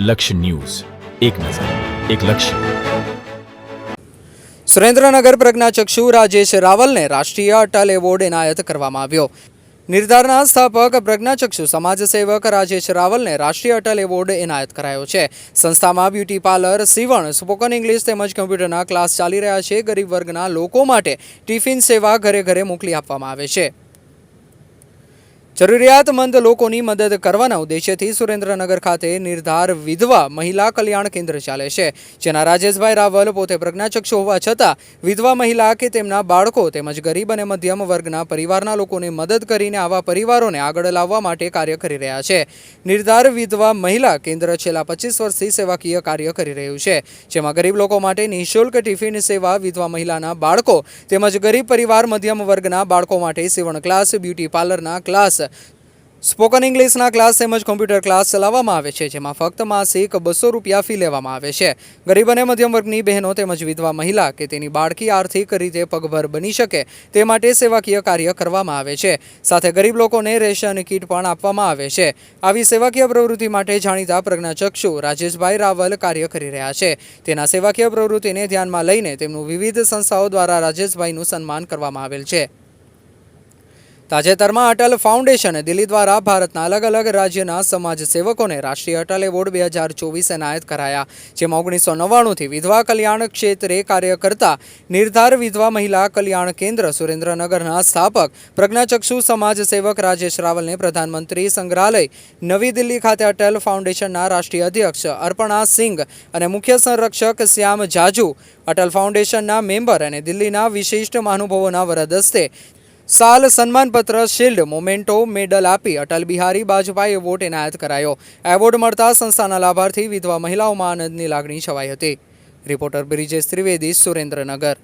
લક્ષ્ય ન્યૂઝ, એક નજર, એક લક્ષ્ય. સુરેન્દ્રનગર પ્રજ્ઞાચક્ષુ રાજેશ રાવલને રાષ્ટ્રીય અટલ એવોર્ડ એનાયત કરવામાં આવ્યો. નિર્ધારના સ્થાપક પ્રજ્ઞાચક્ષુ સમાજસેવક રાજેશ રાવલને રાષ્ટ્રીય અટલ એવોર્ડ એનાયત કરાયો છે. સંસ્થામાં બ્યુટી પાર્લર, સીવણ, સ્પોકન ઇંગ્લિશ તેમજ કમ્પ્યુટરના ક્લાસ ચાલી રહ્યા છે. ગરીબ વર્ગના લોકો માટે ટિફિન સેવા ઘરે ઘરે મોકલી આપવામાં આવે છે. જરૂરિયાતમંદ લોકોની મદદ કરવાના ઉદ્દેશ્યથી સુરેન્દ્રનગર ખાતે નિર્ધાર વિધવા મહિલા કલ્યાણ કેન્દ્ર ચાલે છે, જેના રાજેશભાઈ રાવલ પોતે પ્રજ્ઞાચક્ષુ હોવા છતાં વિધવા મહિલા કે તેમના બાળકો તેમજ ગરીબ અને મધ્યમ વર્ગના પરિવારના લોકોને મદદ કરીને આવા પરિવારોને આગળ લાવવા માટે કાર્ય કરી રહ્યા છે. નિર્ધાર વિધવા મહિલા કેન્દ્ર છેલ્લા 25 વર્ષથી સેવાકીય કાર્ય કરી રહ્યું છે, જેમાં ગરીબ લોકો માટે નિઃશુલ્ક ટિફિન સેવા, વિધવા મહિલાના બાળકો તેમજ ગરીબ પરિવાર, મધ્યમ વર્ગના બાળકો માટે સીવણ ક્લાસ, બ્યુટી પાર્લરના ક્લાસ, સ્પોકન ઇંગ્લિશના ક્લાસ તેમજ કોમ્પ્યુટર ક્લાસ ચલાવવામાં આવે છે, જેમાં ફક્ત માસિક 200 રૂપિયા ફી લેવામાં આવે છે. ગરીબ અને મધ્યમ વર્ગની બહેનો તેમજ વિધવા મહિલા કે તેની બાળકી આર્થિક રીતે પગભર બની શકે તે માટે સેવાકીય કાર્ય કરવામાં આવે છે. સાથે ગરીબ લોકોને રેશન કીટ પણ આપવામાં આવે છે. આવી સેવાકીય પ્રવૃત્તિ માટે જાણીતા પ્રજ્ઞાચક્ષુ રાજેશભાઈ રાવલ કાર્ય કરી રહ્યા છે. તેના સેવાકીય પ્રવૃત્તિને ધ્યાનમાં લઈને તેમનું વિવિધ સંસ્થાઓ દ્વારા રાજેશભાઈનું સન્માન કરવામાં આવેલ છે. તાજેતરમાં અટલ ફાઉન્ડેશન દિલ્હી દ્વારા ભારતના અલગ અલગ રાજ્યના સમાજ સેવકોને રાષ્ટ્રીય અટલ એવોર્ડ 2024 એનાયત કરાયા, જેમાં 1999થી વિધવા કલ્યાણ ક્ષેત્રે કાર્ય કરતા નિર્ધાર વિધવા મહિલા કલ્યાણ કેન્દ્ર સુરેન્દ્રનગરના સ્થાપક પ્રજ્ઞાચક્ષુ સમાજ સેવક રાજેશ રાવલને પ્રધાનમંત્રી સંગ્રહાલય નવી દિલ્હી ખાતે અટલ ફાઉન્ડેશનના રાષ્ટ્રીય અધ્યક્ષ અર્પણા સિંઘ અને મુખ્ય સંરક્ષક શ્યામ જાજુ, અટલ ફાઉન્ડેશનના મેમ્બર અને દિલ્હીના વિશિષ્ટ મહાનુભાવોના વરદ હસ્તે સાલ, સન્માનપત્ર, શિલ્ડ, મોમેન્ટો, મેડલ આપી અટલ બિહારી વાજપેયી એવોર્ડ એનાયત કરાયો. એવોર્ડ મળતા સંસ્થાના લાભાર્થી વિધવા મહિલાઓમાં આનંદની લાગણી છવાઈ હતી. રિપોર્ટર બ્રિજેશ ત્રિવેદી, સુરેન્દ્રનગર.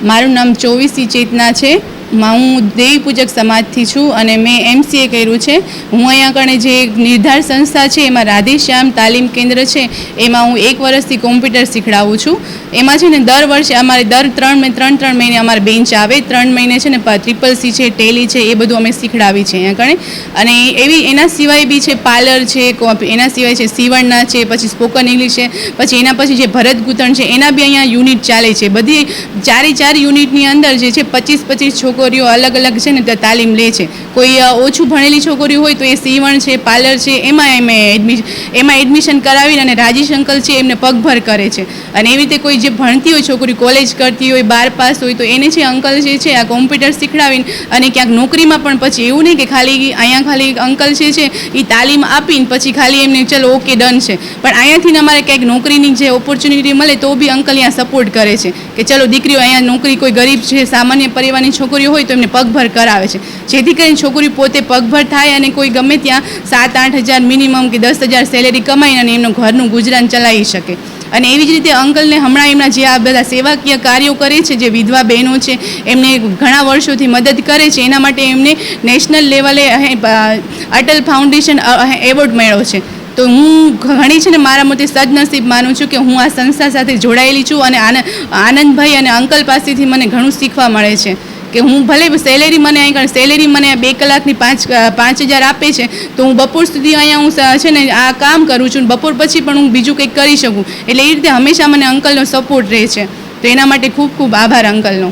મારું નામ ચોવીસી ચેતના છે. હું દેવી પૂજક સમાજથી છું અને મેં MCA કર્યું છે. હું અહીંયા કણે જે નિર્ધાર સંસ્થા છે એમાં રાધેશ્યામ તાલીમ કેન્દ્ર છે, એમાં હું 1 વર્ષથી કોમ્પ્યુટર શીખડાવું છું. એમાં છે ને દર વર્ષે અમારે દર 3 મહિને અમારે બેન્ચ આવે. 3 મહિને છે ને CCC છે, ટેલી છે, એ બધું અમે શીખડાવી છે અહીંયા કણે. અને એના સિવાય બી છે પાર્લર છે, એના સિવાય છે સીવણના છે, પછી સ્પોકન ઇંગ્લિશ છે, પછી એના પછી જે ભરત ગૂંથણ છે એના બી અહીંયા યુનિટ ચાલે છે. બધી 4 યુનિટની અંદર જે છે 25 છોકરીઓ અલગ અલગ છે ને ત્યાં તાલીમ લે છે. કોઈ ઓછું ભણેલી છોકરીઓ હોય તો એ સીવણ છે, પાર્લર છે, એમાં એડમિશન કરાવીને અને રાજેશ અંકલ છે એમને પગભર કરે છે. અને એવી રીતે કોઈ જે ભણતી હોય છોકરી, કોલેજ કરતી હોય, 12 પાસ હોય, તો એને છે અંકલ જે છે આ કોમ્પ્યુટર શીખડાવીને અને ક્યાંક નોકરીમાં પણ પછી એવું નહીં કે ખાલી અંકલ છે એ તાલીમ આપીને પછી ખાલી એમને ચલો ઓકે ડન છે, પણ અહીંયાથી અમારે ક્યાંક નોકરીની જે ઓપોર્ચ્યુનિટી મળે તો બી અંકલ અહીંયા સપોર્ટ કરે છે કે ચલો દીકરીઓ અહીંયા નોકરી, કોઈ ગરીબ છે, સામાન્ય પરિવારની છોકરીઓ હોય તો એમને પગભર કરાવે છે, જેથી કરીને છોકરી પોતે પગભર થાય અને કોઈ ગમે ત્યાં 7-8 હજાર મિનિમમ કે 10,000 સેલેરી કમાઈને અને એમનું ઘરનું ગુજરાન ચલાવી શકે. અને એવી જ રીતે અંકલને હમણાં એમના જે આ બધા સેવાકીય કાર્યો કરે છે, જે વિધવા બહેનો છે એમને ઘણા વર્ષોથી મદદ કરે છે, એના માટે એમને નેશનલ લેવલે અટલ ફાઉન્ડેશન એવોર્ડ મળ્યો છે. તો હું ઘણી છે ને મારા મતે સદનસીબ માનું છું કે હું આ સંસ્થા સાથે જોડાયેલી છું અને આનંદભાઈ અને અંકલ પાસેથી મને ઘણું શીખવા મળે છે કે હું ભલે સેલેરી મને 2 કલાકની 5,000 આપે છે, તો હું બપોર સુધી અહીંયા હું છે ને આ કામ કરું છું, બપોર પછી પણ હું બીજું કંઈક કરી શકું. એટલે એ રીતે હંમેશા મને અંકલનો સપોર્ટ રહે છે. તો એના માટે ખૂબ ખૂબ આભાર અંકલનો.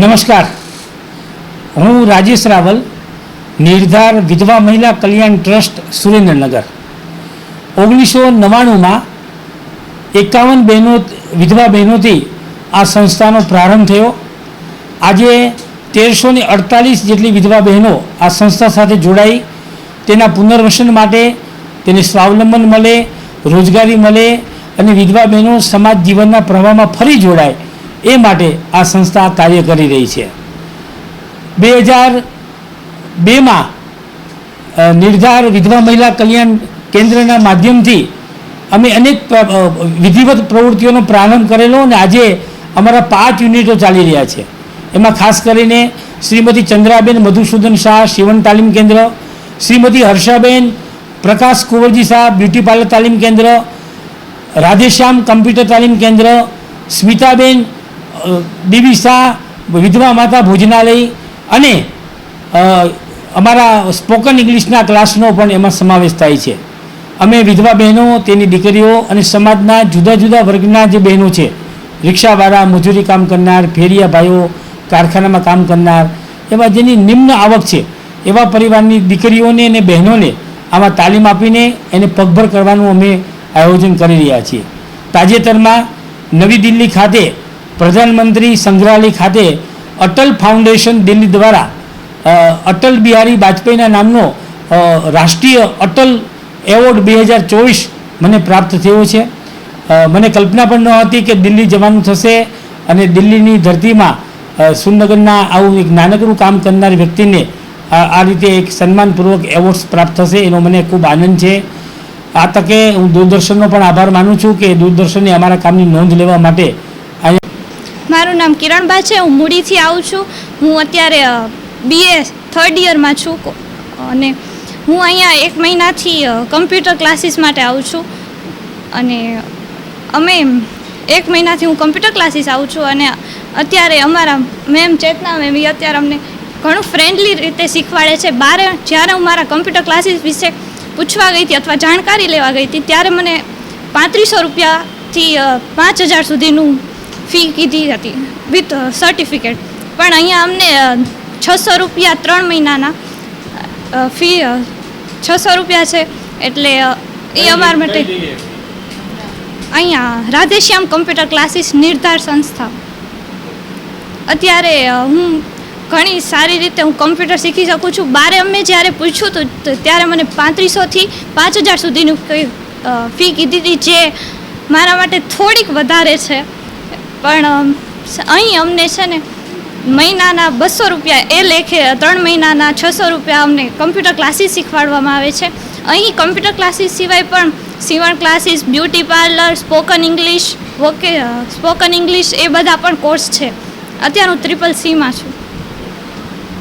નમસ્કાર, હું રાજેશ રાવલ, નિર્ધાર વિધવા મહિલા કલ્યાણ ટ્રસ્ટ, સુરેન્દ્રનગર. 1999માં 51 વિધવા બહેનોથી આ સંસ્થાનો પ્રારંભ થયો. આજે 1348 જેટલી વિધવા બહેનો આ સંસ્થા સાથે જોડાઈ તેના પુનર્વસન માટે, તેને સ્વાવલંબન મળે, રોજગારી મળે અને વિધવા બહેનો સમાજ જીવનના પ્રવાહમાં ફરી જોડાય એ માટે આ સંસ્થા કાર્ય કરી રહી છે. 2002માં નિર્ધાર વિધવા મહિલા કલ્યાણ કેન્દ્રના માધ્યમથી અમે અનેક વિધિવત પ્રવૃત્તિઓનો પ્રારંભ કરેલો અને આજે અમારા 5 યુનિટો ચાલી રહ્યા છે. એમાં ખાસ કરીને શ્રીમતી ચંદ્રાબેન મધુસૂદન શાહ સીવણ તાલીમ કેન્દ્ર, શ્રીમતી હર્ષાબેન પ્રકાશ કુંવરજી શાહ બ્યુટી પાર્લર તાલીમ કેન્દ્ર, રાધેશ્યામ કમ્પ્યુટર તાલીમ કેન્દ્ર, સ્મિતાબેન બીબી શાહ વિધવા માતા ભોજનાલય અને અમારા સ્પોકન ઇંગ્લિશના ક્લાસનો પણ એમાં સમાવેશ થાય છે. અમે વિધવા બહેનો, તેની દીકરીઓ અને સમાજના જુદા જુદા વર્ગના જે બહેનો છે, રિક્ષાવાળા, મજૂરી કામ કરનાર, ફેરિયા ભાઈઓ, કારખાનામાં કામ કરનાર, એવા જેની નિમ્ન આવક છે એવા પરિવારની દીકરીઓને અને બહેનોને આમાં તાલીમ આપીને એને પગભર કરવાનું અમે આયોજન કરી રહ્યા છીએ. તાજેતરમાં નવી દિલ્હી ખાતે પ્રધાનમંત્રી સંગ્રહાલય ખાતે અટલ ફાઉન્ડેશન દિલ્હી દ્વારા અટલ બિહારી વાજપેયીના નામનો રાષ્ટ્રીય અટલ એવોર્ડ 2024 મને પ્રાપ્ત થયો છે. મને કલ્પના પણ ન હતી કે દિલ્હી જવાનું થશે અને દિલ્હીની ધરતીમાં સુરનગરના આવું એક નાનકડું કામ કરનાર વ્યક્તિને આ રીતે એક સન્માનપૂર્વક એવોર્ડ્સ પ્રાપ્ત થશે, એનો મને ખૂબ આનંદ છે. આ તકે હું દૂરદર્શનનો પણ આભાર માનું છું કે દૂરદર્શને અમારા કામની નોંધ લેવા માટે. મારું નામ કિરણબા છે, હું મૂડીથી આવું છું. હું અત્યારે BA 3rd યરમાં છું અને હું અહીંયા 1 મહિનાથી કમ્પ્યુટર ક્લાસીસ માટે આવું છું. અને અમે 1 મહિનાથી હું કમ્પ્યુટર ક્લાસીસ આવું છું અને અત્યારે અમારા મેમ ચેતના મેમ અત્યારે અમને ઘણું ફ્રેન્ડલી રીતે શીખવાડે છે. જ્યારે હું મારા કમ્પ્યુટર ક્લાસીસ વિશે પૂછવા ગઈ હતી અથવા જાણકારી લેવા ગઈ હતી ત્યારે મને 3500 રૂપિયાથી 5000 સુધીનું ફી કીધી હતી વિથ સર્ટિફિકેટ. પણ અહીંયા અમને 600 રૂપિયા 3 મહિનાના ફી 600 રૂપિયા છે. એટલે એ અમારા માટે અહીંયા રાધેશ્યામ કમ્પ્યુટર ક્લાસીસ નિર્ધાર સંસ્થા. અત્યારે હું ઘણી સારી રીતે હું કમ્પ્યુટર શીખી શકું છું. અમે જ્યારે પૂછ્યું હતું ત્યારે મને 3500થી 5000 સુધીનું ફી કીધી હતી, જે મારા માટે થોડીક વધારે છે. પણ અહીં અમને છે ને મહિનાના 200 રૂપિયા એ લેખે 3 મહિનાના 600 રૂપિયા અમને કમ્પ્યુટર ક્લાસીસ શીખવાડવામાં આવે છે. અહીં કમ્પ્યુટર ક્લાસીસ સિવાય પણ સીવણ classes, beauty parlour, spoken English એ બધા પણ કોર્સ છે. અત્યારે હું CCC માં છું.